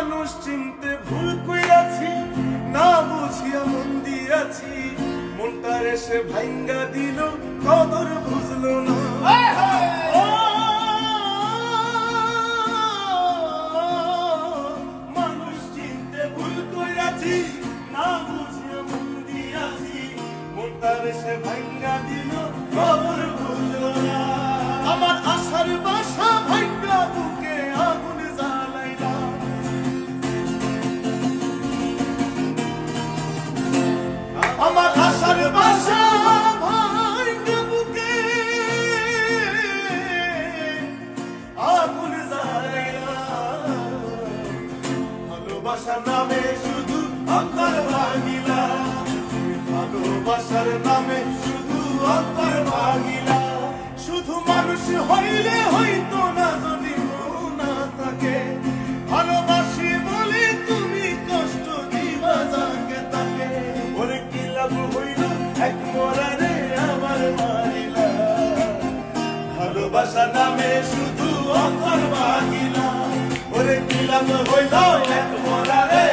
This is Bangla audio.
মানুষ চিনতে ভুল কইরাছি, না বুঝিয়া মন দিয়াছি, মনটার এসে ভাঙ্গা দিল, কদর বুঝলো না। ও মানুষ চিনতে ভুল কইরাছি, না বুঝিয়া মন দিয়াছি, মনটার এসে ভাঙ্গা দিল, কদর বুঝলো না। আমার আশার বাসা ভাঙ্গা বুকে আগুন জ্বালাইলা, আমার আশার বাসা ভাঙ্গা বুকে আগুন জ্বালাইলা। ভালোবাসার নামে শুধু অন্তর ভাঙিলা, ভালোবাসার নামে শুধু অন্তর ভাঙিলা। শুধু মানুষ হইলে হইতো না যদি মন না থাকে, ভালোবাসি বলে তুমি কষ্ট দিবা যাকে তাকে। ওরে কি লাভ হইল এক মরারে আমার মারিলা, ভালোবাসা নামে শুধু অন্তর ভাঙিলা। ওরে কি লাভ হইল এক মরারে